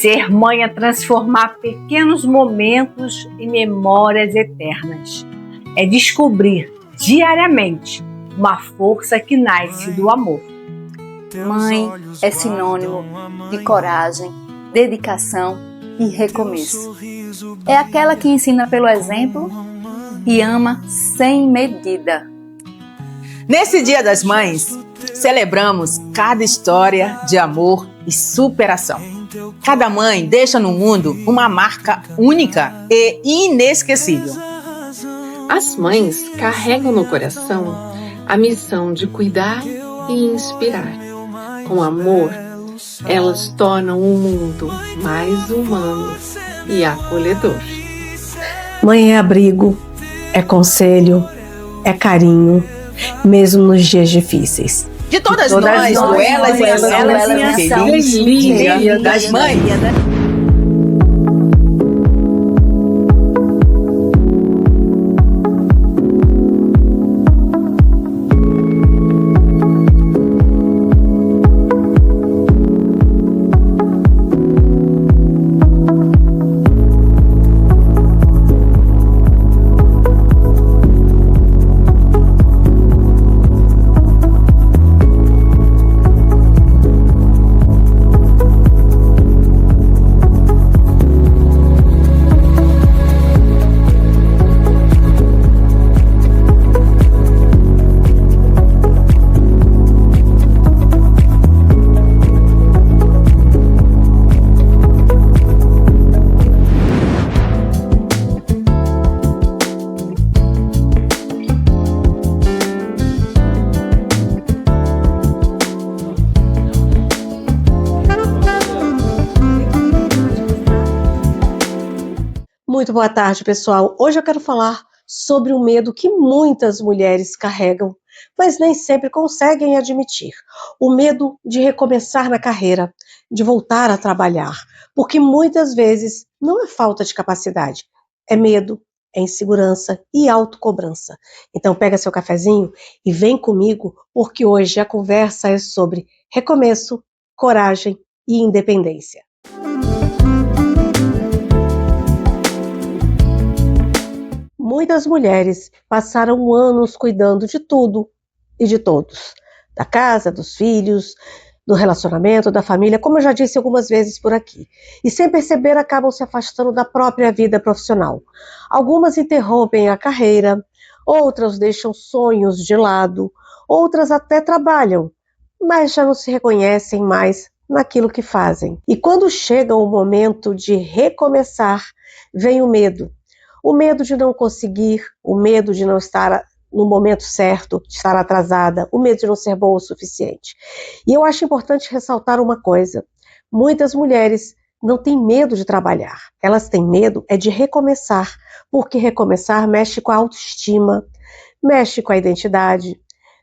Ser mãe é transformar pequenos momentos em memórias eternas. É descobrir diariamente uma força que nasce do amor. Mãe é sinônimo de coragem, dedicação e recomeço. É aquela que ensina pelo exemplo e ama sem medida. Nesse Dia das Mães, celebramos cada história de amor e superação. Cada mãe deixa no mundo uma marca única e inesquecível. As mães carregam no coração a missão de cuidar e inspirar. Com amor, elas tornam o mundo mais humano e acolhedor. Mãe é abrigo, é conselho, é carinho, mesmo nos dias difíceis. De todas nós, do Elas em Ação, feliz Dia das Mães! Muito boa tarde, pessoal. Hoje eu quero falar sobre o medo que muitas mulheres carregam, mas nem sempre conseguem admitir. O medo de recomeçar na carreira, de voltar a trabalhar, porque muitas vezes não é falta de capacidade, é medo, é insegurança e autocobrança. Então pega seu cafezinho e vem comigo, porque hoje a conversa é sobre recomeço, coragem e independência. Muitas mulheres passaram anos cuidando de tudo e de todos, da casa, dos filhos, do relacionamento, da família, como eu já disse algumas vezes por aqui. E sem perceber acabam se afastando da própria vida profissional. Algumas interrompem a carreira, outras deixam sonhos de lado, outras até trabalham, mas já não se reconhecem mais naquilo que fazem. E quando chega o momento de recomeçar, vem o medo. O medo de não conseguir, o medo de não estar no momento certo, de estar atrasada, o medo de não ser boa o suficiente. E eu acho importante ressaltar uma coisa: muitas mulheres não têm medo de trabalhar, elas têm medo é de recomeçar, porque recomeçar mexe com a autoestima, mexe com a identidade,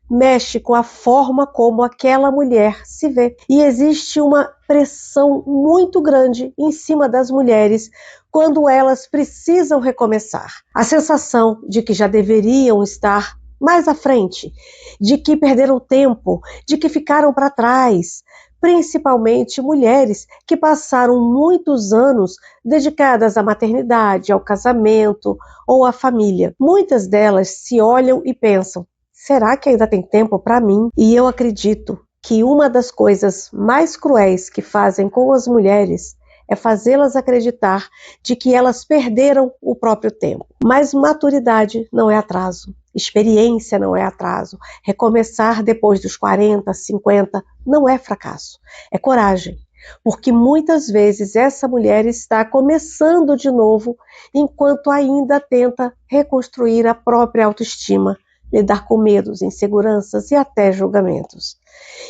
mexe com a forma como aquela mulher se vê. E existe uma pressão muito grande em cima das mulheres quando elas precisam recomeçar. A sensação de que já deveriam estar mais à frente, de que perderam tempo, de que ficaram para trás, principalmente mulheres que passaram muitos anos dedicadas à maternidade, ao casamento ou à família. Muitas delas se olham e pensam: será que ainda tem tempo para mim? E eu acredito que uma das coisas mais cruéis que fazem com as mulheres é fazê-las acreditar de que elas perderam o próprio tempo. Mas maturidade não é atraso, experiência não é atraso, recomeçar depois dos 40, 50 não é fracasso, é coragem. Porque muitas vezes essa mulher está começando de novo enquanto ainda tenta reconstruir a própria autoestima, lidar com medos, inseguranças e até julgamentos.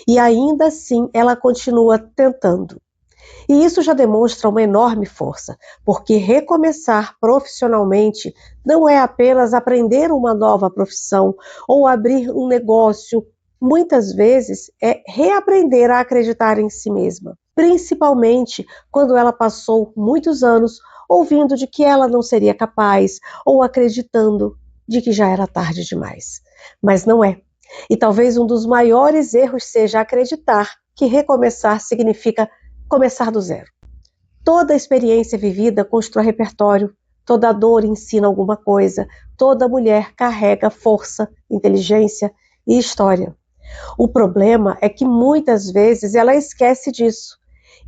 E ainda assim ela continua tentando. E isso já demonstra uma enorme força, porque recomeçar profissionalmente não é apenas aprender uma nova profissão ou abrir um negócio. Muitas vezes é reaprender a acreditar em si mesma, principalmente quando ela passou muitos anos ouvindo de que ela não seria capaz ou acreditando de que já era tarde demais. Mas não é. E talvez um dos maiores erros seja acreditar que recomeçar significa começar do zero. Toda experiência vivida constrói repertório, toda dor ensina alguma coisa, toda mulher carrega força, inteligência e história. O problema é que muitas vezes ela esquece disso.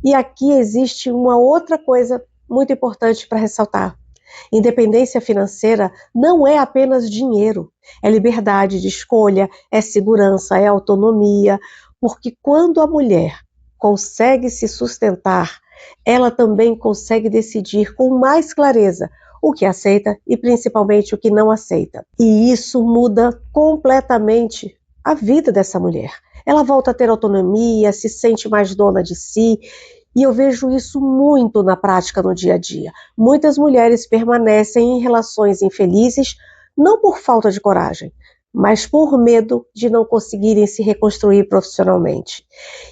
E aqui existe uma outra coisa muito importante para ressaltar. Independência financeira não é apenas dinheiro, é liberdade de escolha, é segurança, é autonomia, porque quando a mulher consegue se sustentar, ela também consegue decidir com mais clareza o que aceita e principalmente o que não aceita. E isso muda completamente a vida dessa mulher. Ela volta a ter autonomia, se sente mais dona de si, e eu vejo isso muito na prática no dia a dia. Muitas mulheres permanecem em relações infelizes, não por falta de coragem, mas por medo de não conseguirem se reconstruir profissionalmente.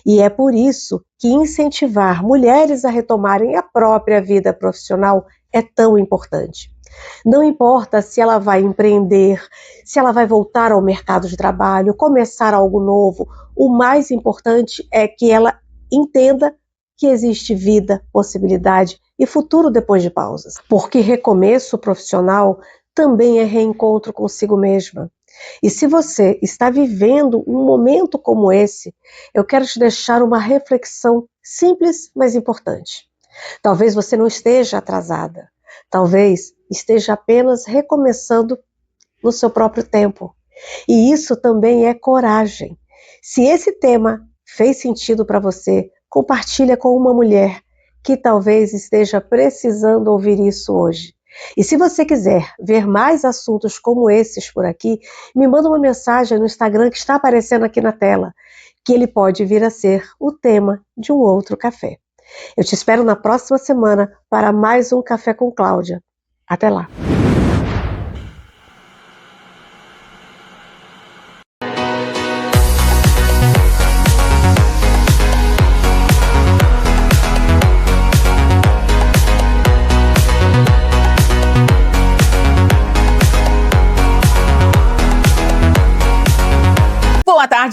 E é por isso que incentivar mulheres a retomarem a própria vida profissional é tão importante. Não importa se ela vai empreender, se ela vai voltar ao mercado de trabalho, começar algo novo, o mais importante é que ela entenda que existe vida, possibilidade e futuro depois de pausas. Porque recomeço profissional também é reencontro consigo mesma. E se você está vivendo um momento como esse, eu quero te deixar uma reflexão simples, mas importante. Talvez você não esteja atrasada, talvez esteja apenas recomeçando no seu próprio tempo. E isso também é coragem. Se esse tema fez sentido para você, compartilha com uma mulher que talvez esteja precisando ouvir isso hoje. E se você quiser ver mais assuntos como esses por aqui, me manda uma mensagem no Instagram que está aparecendo aqui na tela, que ele pode vir a ser o tema de um outro café. Eu te espero na próxima semana para mais um Café com Cláudia. Até lá!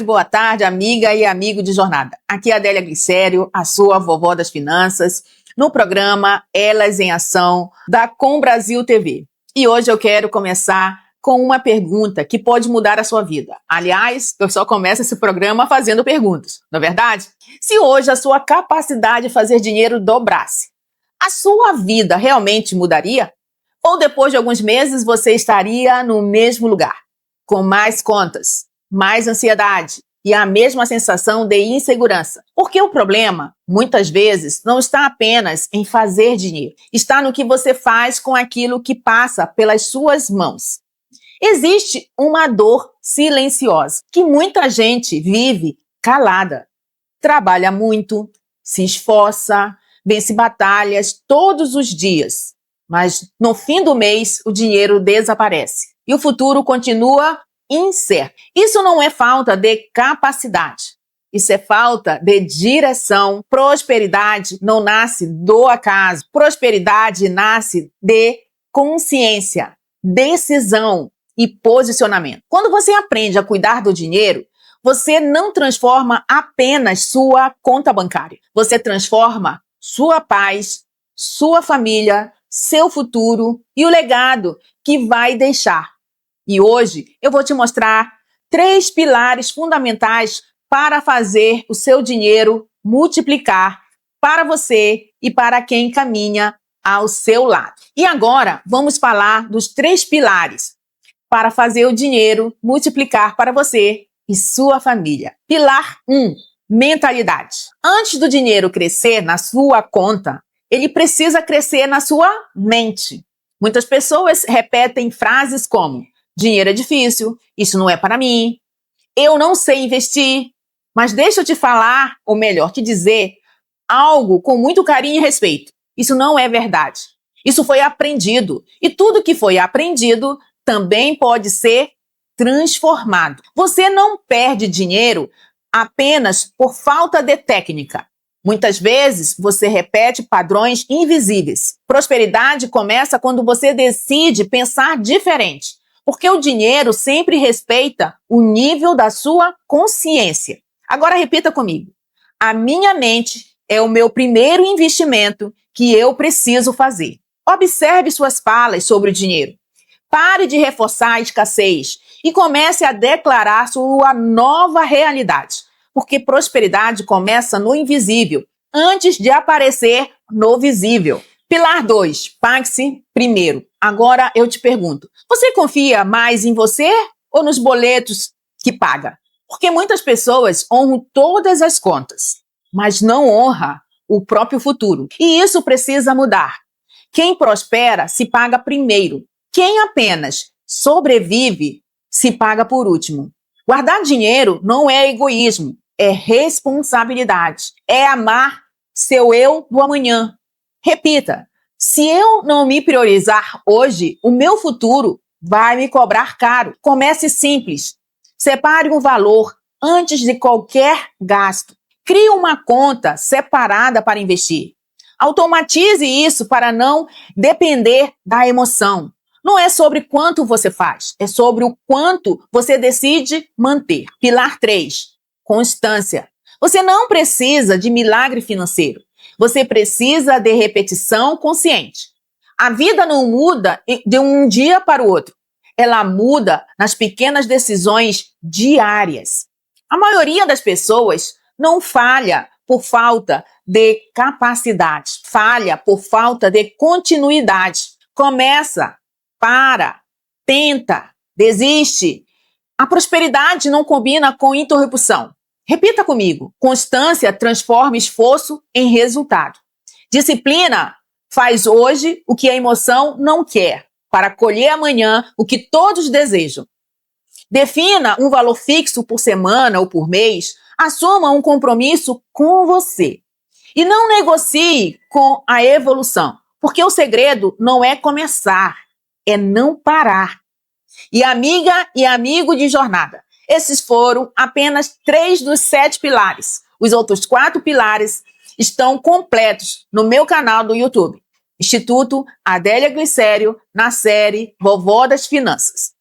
Boa tarde, amiga e amigo de jornada. Aqui é a Adélia Glicério, a sua vovó das finanças, no programa Elas em Ação da Com Brasil TV. E hoje eu quero começar com uma pergunta que pode mudar a sua vida. Aliás, eu só começo esse programa fazendo perguntas, não é verdade? Se hoje a sua capacidade de fazer dinheiro dobrasse, a sua vida realmente mudaria? Ou depois de alguns meses você estaria no mesmo lugar, com mais contas, mais ansiedade e a mesma sensação de insegurança? Porque o problema, muitas vezes, não está apenas em fazer dinheiro, está no que você faz com aquilo que passa pelas suas mãos. Existe uma dor silenciosa que muita gente vive calada. Trabalha muito, se esforça, vence batalhas todos os dias, mas no fim do mês o dinheiro desaparece e o futuro continua incerto. Isso não é falta de capacidade, isso é falta de direção. Prosperidade não nasce do acaso, prosperidade nasce de consciência, decisão e posicionamento. Quando você aprende a cuidar do dinheiro, você não transforma apenas sua conta bancária, você transforma sua paz, sua família, seu futuro e o legado que vai deixar. E hoje eu vou te mostrar 3 pilares fundamentais para fazer o seu dinheiro multiplicar para você e para quem caminha ao seu lado. E agora vamos falar dos 3 pilares para fazer o dinheiro multiplicar para você e sua família. Pilar 1, mentalidade. Antes do dinheiro crescer na sua conta, ele precisa crescer na sua mente. Muitas pessoas repetem frases como: dinheiro é difícil, isso não é para mim, eu não sei investir. Mas deixa eu te falar, ou melhor, te dizer algo com muito carinho e respeito. Isso não é verdade. Isso foi aprendido. E tudo que foi aprendido também pode ser transformado. Você não perde dinheiro apenas por falta de técnica. Muitas vezes você repete padrões invisíveis. Prosperidade começa quando você decide pensar diferente. Porque o dinheiro sempre respeita o nível da sua consciência. Agora repita comigo. A minha mente é o meu primeiro investimento que eu preciso fazer. Observe suas falas sobre o dinheiro. Pare de reforçar a escassez e comece a declarar sua nova realidade, porque prosperidade começa no invisível, antes de aparecer no visível. Pilar 2, pague-se primeiro. Agora eu te pergunto, você confia mais em você ou nos boletos que paga? Porque muitas pessoas honram todas as contas, mas não honra o próprio futuro. E isso precisa mudar. Quem prospera se paga primeiro. Quem apenas sobrevive se paga por último. Guardar dinheiro não é egoísmo, é responsabilidade. É amar seu eu do amanhã. Repita, se eu não me priorizar hoje, o meu futuro vai me cobrar caro. Comece simples. Separe um valor antes de qualquer gasto. Crie uma conta separada para investir. Automatize isso para não depender da emoção. Não é sobre quanto você faz, é sobre o quanto você decide manter. Pilar 3, constância. Você não precisa de milagre financeiro. Você precisa de repetição consciente. A vida não muda de um dia para o outro. Ela muda nas pequenas decisões diárias. A maioria das pessoas não falha por falta de capacidade, falha por falta de continuidade. Começa, para, tenta, desiste. A prosperidade não combina com interrupção. Repita comigo. Constância transforma esforço em resultado. Disciplina faz hoje o que a emoção não quer, para colher amanhã o que todos desejam. Defina um valor fixo por semana ou por mês. Assuma um compromisso com você. E não negocie com a evolução, porque o segredo não é começar, é não parar. E amiga e amigo de jornada, esses foram apenas 3 dos 7 pilares. Os outros 4 pilares estão completos no meu canal do YouTube, Instituto Adélia Glicério, na série Vovó das Finanças.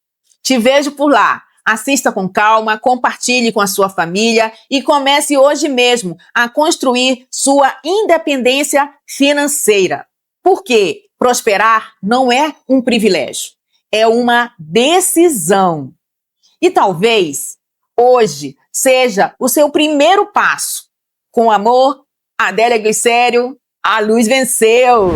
Te vejo por lá. Assista com calma, compartilhe com a sua família e comece hoje mesmo a construir sua independência financeira. Porque prosperar não é um privilégio, é uma decisão. E talvez hoje seja o seu primeiro passo. Com amor, Adélia Glicério, a luz venceu!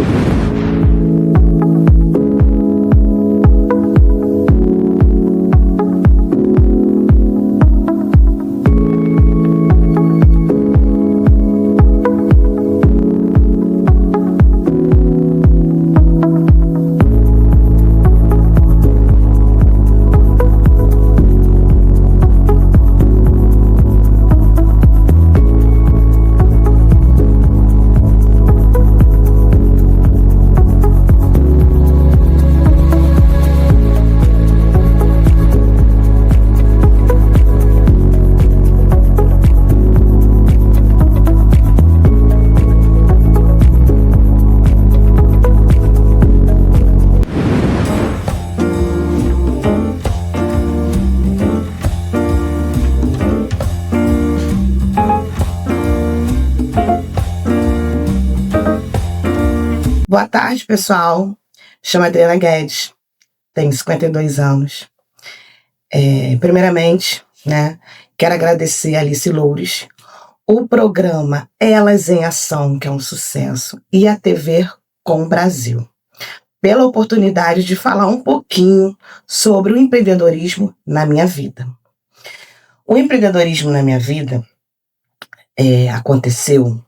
Boa tarde, pessoal. Me chamo Adriana Guedes, tenho 52 anos. Primeiramente, quero agradecer a Alice Loures, o programa Elas em Ação, que é um sucesso, e a TV Com Brasil, pela oportunidade de falar um pouquinho sobre o empreendedorismo na minha vida. O empreendedorismo na minha vida aconteceu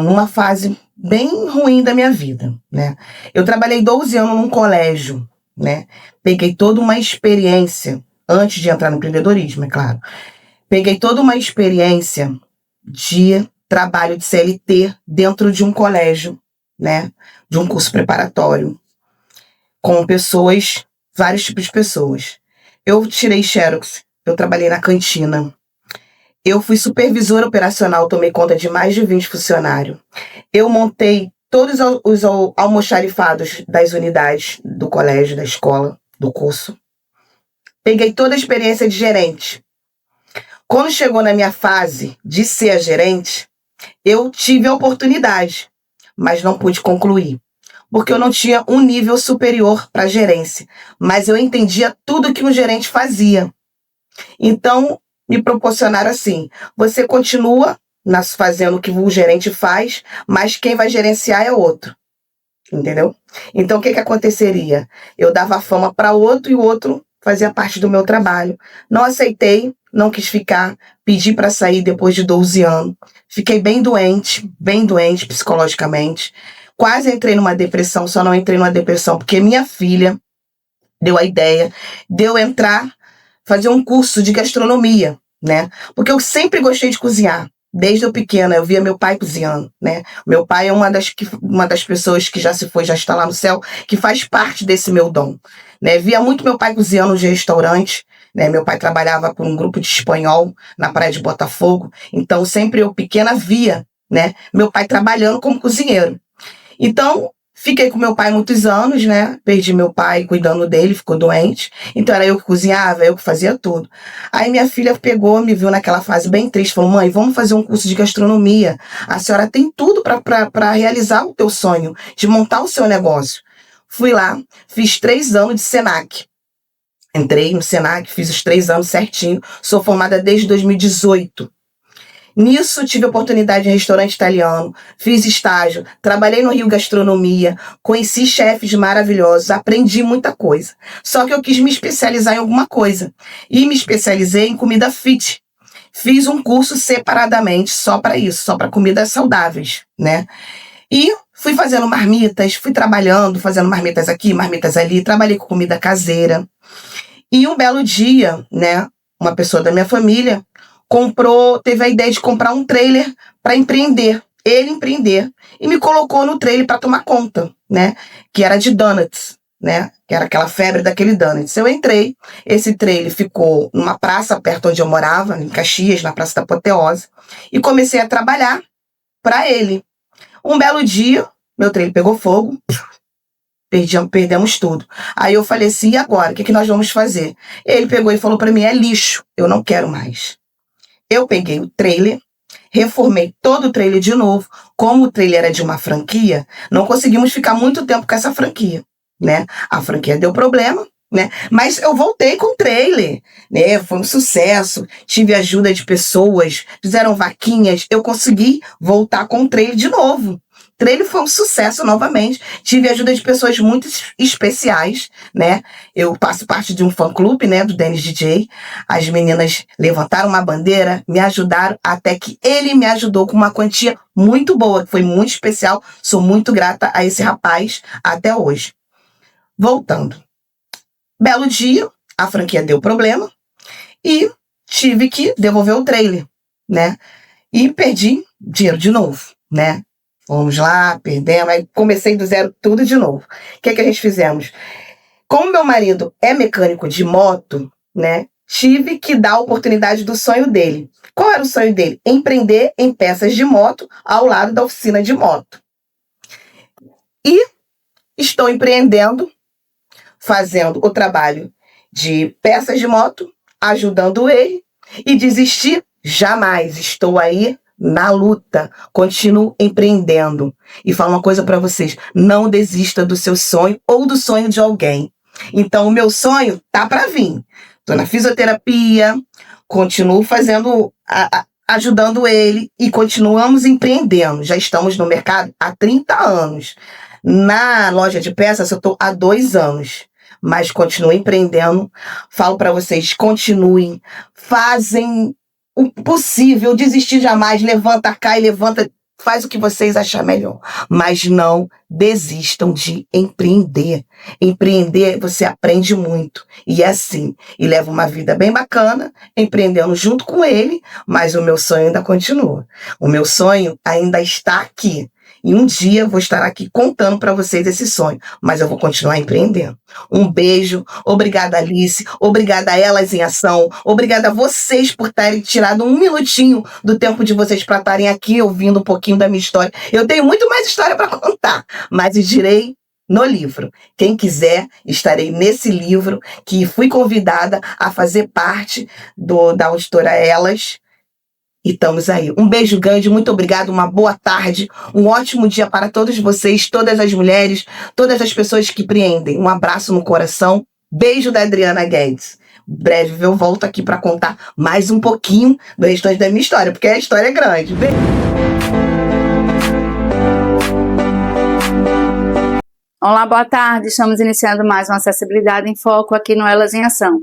numa fase bem ruim da minha vida, Eu trabalhei 12 anos num colégio, Peguei toda uma experiência, antes de entrar no empreendedorismo, é claro. Peguei toda uma experiência de trabalho de CLT dentro de um colégio, De um curso preparatório, com pessoas, vários tipos de pessoas. Eu tirei Xerox, eu trabalhei na cantina. Eu fui supervisora operacional, tomei conta de mais de 20 funcionários. Eu montei todos os almoxarifados das unidades do colégio, da escola, do curso. Peguei toda a experiência de gerente. Quando chegou na minha fase de ser a gerente, Eu tive a oportunidade, mas não pude concluir, porque eu não tinha um nível superior para gerência, mas eu entendia tudo que um gerente fazia. Então, me proporcionaram assim, você continua fazendo o que o gerente faz, mas quem vai gerenciar é outro. Entendeu? Então, o que aconteceria? Eu dava fama para outro e o outro fazia parte do meu trabalho. Não aceitei, não quis ficar, pedi para sair depois de 12 anos. Fiquei bem doente psicologicamente. Quase entrei numa depressão, só não entrei numa depressão porque minha filha deu a ideia de eu fazer um curso de gastronomia, né? Porque eu sempre gostei de cozinhar. Desde eu pequena, eu via meu pai cozinhando, né? Meu pai é uma das pessoas que já se foi, já está lá no céu, que faz parte desse meu dom, né? Via muito meu pai cozinhando de restaurante, né? Meu pai trabalhava com um grupo de espanhol na praia de Botafogo, então sempre eu pequena via, né? Meu pai trabalhando como cozinheiro. Então, fiquei com meu pai muitos anos, né? Perdi meu pai cuidando dele, ficou doente. Então era eu que cozinhava, eu que fazia tudo. Aí minha filha pegou, me viu naquela fase bem triste, falou: mãe, vamos fazer um curso de gastronomia. A senhora tem tudo para realizar o teu sonho, de montar o seu negócio. Fui lá, fiz 3 anos de Senac. Entrei no Senac, fiz os 3 anos certinho. Sou formada desde 2018. Nisso, tive oportunidade em restaurante italiano, fiz estágio, trabalhei no Rio Gastronomia, conheci chefes maravilhosos, aprendi muita coisa. Só que eu quis me especializar em alguma coisa. E me especializei em comida fit. Fiz um curso separadamente só para isso, só para comidas saudáveis, né? E fui fazendo marmitas, fui trabalhando, fazendo marmitas aqui, marmitas ali, trabalhei com comida caseira. E um belo dia, né, uma pessoa da minha família teve a ideia de comprar um trailer para empreender, ele empreender, e me colocou no trailer para tomar conta, né, que era de donuts, né, que era aquela febre daquele donuts. Eu entrei, esse trailer ficou numa praça perto onde eu morava, em Caxias, na Praça da Apoteose, e comecei a trabalhar para ele. Um belo dia, meu trailer pegou fogo, perdemos tudo. Aí eu falei assim, e agora? O que nós vamos fazer? Ele pegou e falou para mim, é lixo, eu não quero mais. Eu peguei o trailer, reformei todo o trailer de novo. Como o trailer era de uma franquia, não conseguimos ficar muito tempo com essa franquia, né? A franquia deu problema, né? Mas eu voltei com o trailer, né? Foi um sucesso. Tive ajuda de pessoas, fizeram vaquinhas. Eu consegui voltar com o trailer de novo. O trailer foi um sucesso novamente. Tive ajuda de pessoas muito especiais, né? Eu faço parte de um fã-clube, né? Do Dennis DJ. As meninas levantaram uma bandeira, me ajudaram, até que ele me ajudou com uma quantia muito boa, que foi muito especial. Sou muito grata a esse rapaz até hoje. Voltando. Belo dia, a franquia deu problema e tive que devolver o trailer, né? E perdi dinheiro de novo, né? Vamos lá, perdemos, aí comecei do zero tudo de novo. O que a gente fizemos? Como meu marido é mecânico de moto, né? Tive que dar a oportunidade do sonho dele. Qual era o sonho dele? Empreender em peças de moto ao lado da oficina de moto. E estou empreendendo, fazendo o trabalho de peças de moto, ajudando ele, e desistir jamais. Estou aí na luta, continuo empreendendo. E falo uma coisa para vocês, não desista do seu sonho ou do sonho de alguém. Então o meu sonho tá para vir. Estou na fisioterapia, continuo fazendo, ajudando ele e continuamos empreendendo. Já estamos no mercado há 30 anos. Na loja de peças eu estou há 2 anos. Mas continuo empreendendo. Falo para vocês, continuem, fazem o possível, desistir jamais, levanta, cai, levanta, faz o que vocês acharem melhor. Mas não desistam de empreender. Empreender, você aprende muito. E é assim, e leva uma vida bem bacana, empreendendo junto com ele, mas o meu sonho ainda continua. O meu sonho ainda está aqui. E um dia eu vou estar aqui contando para vocês esse sonho, mas eu vou continuar empreendendo. Um beijo, obrigada Alice, obrigada a Elas em Ação, obrigada a vocês por terem tirado 1 minutinho do tempo de vocês para estarem aqui ouvindo um pouquinho da minha história. Eu tenho muito mais história para contar, mas eu direi no livro. Quem quiser, estarei nesse livro, que fui convidada a fazer parte da auditora Elas. e estamos aí. Um beijo grande, muito obrigado, uma boa tarde, um ótimo dia para todos vocês, todas as mulheres, todas as pessoas que empreendem. Um abraço no coração, beijo da Adriana Guedes. Breve eu volto aqui para contar mais um pouquinho do restante da minha história, porque a história é grande. Beijo. Olá, boa tarde. Estamos iniciando mais uma Acessibilidade em Foco aqui no Elas em Ação.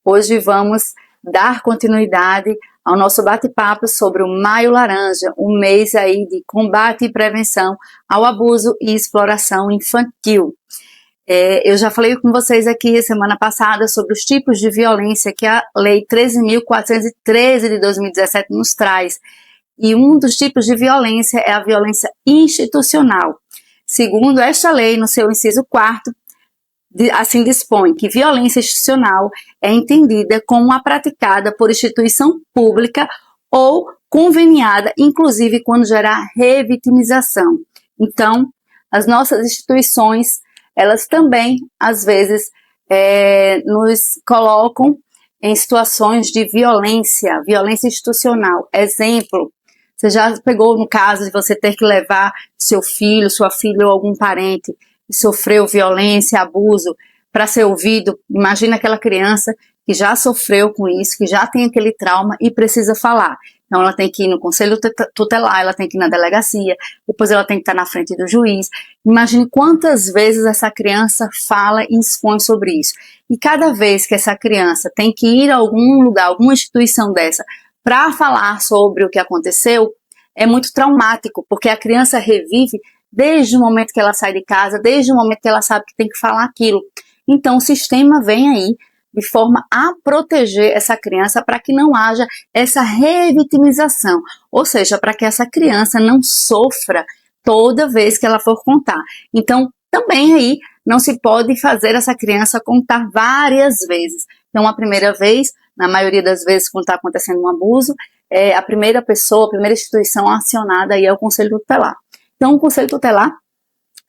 Hoje vamos dar continuidade ao nosso bate-papo sobre o Maio Laranja, um mês aí de combate e prevenção ao abuso e exploração infantil. Eu já falei com vocês aqui semana passada sobre os tipos de violência que a Lei 13.413 de 2017 nos traz. E um dos tipos de violência é a violência institucional. Segundo esta lei, no seu inciso 4º, assim dispõe que violência institucional é entendida como a praticada por instituição pública ou conveniada, inclusive quando gerar revitimização. Então, as nossas instituições, elas também, às vezes, nos colocam em situações de violência institucional. Exemplo, você já pegou no caso de você ter que levar seu filho, sua filha ou algum parente que sofreu violência, abuso, para ser ouvido? Imagina aquela criança que já sofreu com isso, que já tem aquele trauma e precisa falar. Então ela tem que ir no conselho tutelar, ela tem que ir na delegacia, depois ela tem que estar na frente do juiz. Imagine quantas vezes essa criança fala e expõe sobre isso. E cada vez que essa criança tem que ir a algum lugar, alguma instituição dessa, para falar sobre o que aconteceu, é muito traumático, porque a criança revive desde o momento que ela sai de casa, desde o momento que ela sabe que tem que falar aquilo. Então o sistema vem aí de forma a proteger essa criança para que não haja essa revitimização, ou seja, para que essa criança não sofra toda vez que ela for contar. Então também aí não se pode fazer essa criança contar várias vezes. Então a primeira vez, na maioria das vezes quando está acontecendo um abuso, a primeira pessoa, a primeira instituição acionada aí é o Conselho Tutelar. Então o Conselho Tutelar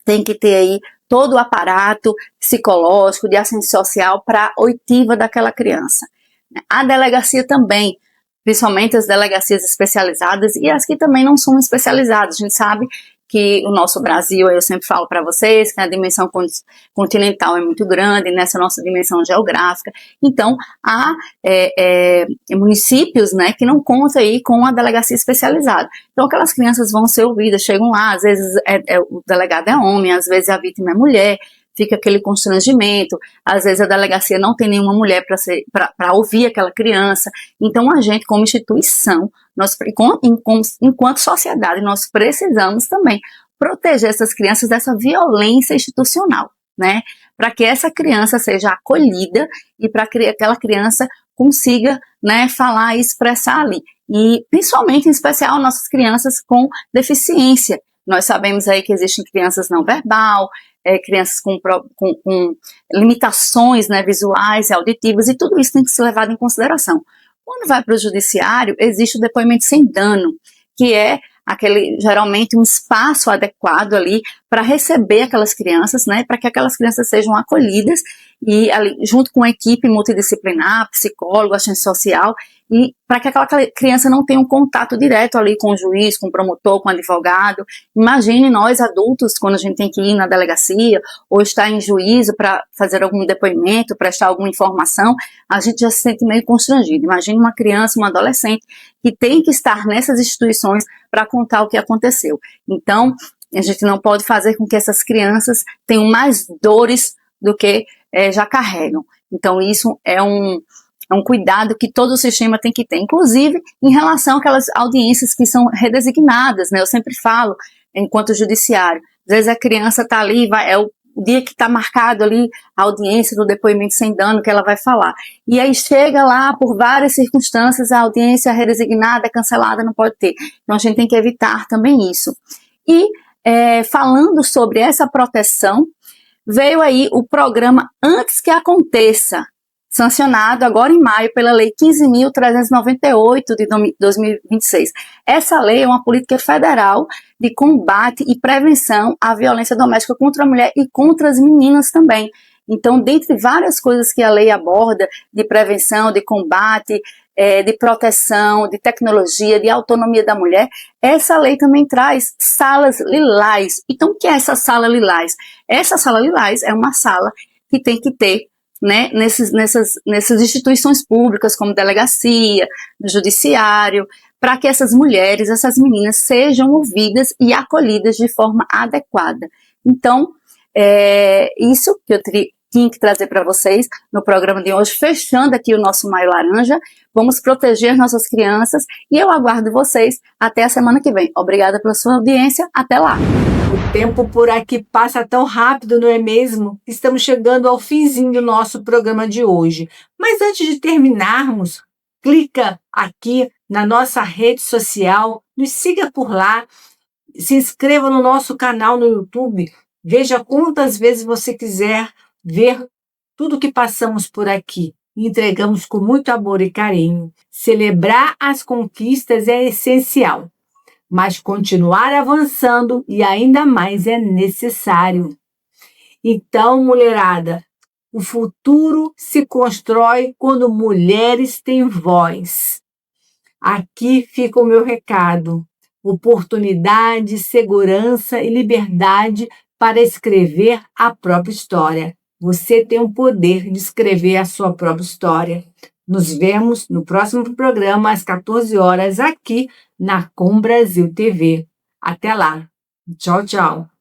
tem que ter aí todo o aparato psicológico, de assistência social para a oitiva daquela criança. A delegacia também, principalmente as delegacias especializadas e as que também não são especializadas. A gente sabe que o nosso Brasil, eu sempre falo para vocês, que a dimensão continental é muito grande, nessa nossa dimensão geográfica. Então, há municípios, né, que não contam aí com a delegacia especializada. Então, aquelas crianças vão ser ouvidas, chegam lá, às vezes o delegado é homem, às vezes a vítima é mulher, fica aquele constrangimento, às vezes a delegacia não tem nenhuma mulher para ouvir aquela criança. Então, a gente, como instituição, enquanto sociedade, nós precisamos também proteger essas crianças dessa violência institucional, né? Para que essa criança seja acolhida e para que aquela criança consiga, né, falar e expressar ali. E, principalmente, em especial, nossas crianças com deficiência. Nós sabemos aí que existem crianças não verbal, crianças com limitações, né, visuais e auditivas, e tudo isso tem que ser levado em consideração. Quando vai para o judiciário, existe o depoimento sem dano, que é geralmente um espaço adequado ali para receber aquelas crianças, né, para que aquelas crianças sejam acolhidas e ali, junto com a equipe multidisciplinar, psicólogo, assistente social, e para que aquela criança não tenha um contato direto ali com o juiz, com o promotor, com o advogado. Imagine nós adultos, quando a gente tem que ir na delegacia ou estar em juízo para fazer algum depoimento, prestar alguma informação, a gente já se sente meio constrangido. Imagine uma criança, uma adolescente que tem que estar nessas instituições para contar o que aconteceu. Então, a gente não pode fazer com que essas crianças tenham mais dores do que já carregam. Então, isso é um cuidado que todo o sistema tem que ter, inclusive em relação àquelas audiências que são redesignadas, né? Eu sempre falo, enquanto judiciário, às vezes a criança está ali, é o dia que está marcado ali a audiência do depoimento sem dano que ela vai falar. E aí chega lá, por várias circunstâncias, a audiência redesignada, cancelada, não pode ter. Então a gente tem que evitar também isso. E falando sobre essa proteção, veio aí o programa Antes que Aconteça, sancionado agora em maio pela Lei 15.398 de 2026. Essa lei é uma política federal de combate e prevenção à violência doméstica contra a mulher e contra as meninas também. Então, dentre várias coisas que a lei aborda de prevenção, de combate, de proteção, de tecnologia, de autonomia da mulher, essa lei também traz salas lilás. Então, o que é essa sala lilás? Essa sala lilás é uma sala que tem que ter, né, nessas instituições públicas, como delegacia, no judiciário, para que essas mulheres, essas meninas sejam ouvidas e acolhidas de forma adequada. Então, isso que eu tinha que trazer para vocês no programa de hoje, fechando aqui o nosso Maio Laranja. Vamos proteger nossas crianças e eu aguardo vocês até a semana que vem. Obrigada pela sua audiência, até lá! O tempo por aqui passa tão rápido, não é mesmo? Estamos chegando ao finzinho do nosso programa de hoje. Mas antes de terminarmos, clica aqui na nossa rede social, nos siga por lá, se inscreva no nosso canal no YouTube, veja quantas vezes você quiser ver tudo que passamos por aqui. Entregamos com muito amor e carinho. Celebrar as conquistas é essencial, mas continuar avançando e ainda mais é necessário. Então, mulherada, o futuro se constrói quando mulheres têm voz. Aqui fica o meu recado. Oportunidade, segurança e liberdade para escrever a própria história. Você tem o poder de escrever a sua própria história. Nos vemos no próximo programa às 14 horas aqui na Com Brasil TV. Até lá. Tchau, tchau.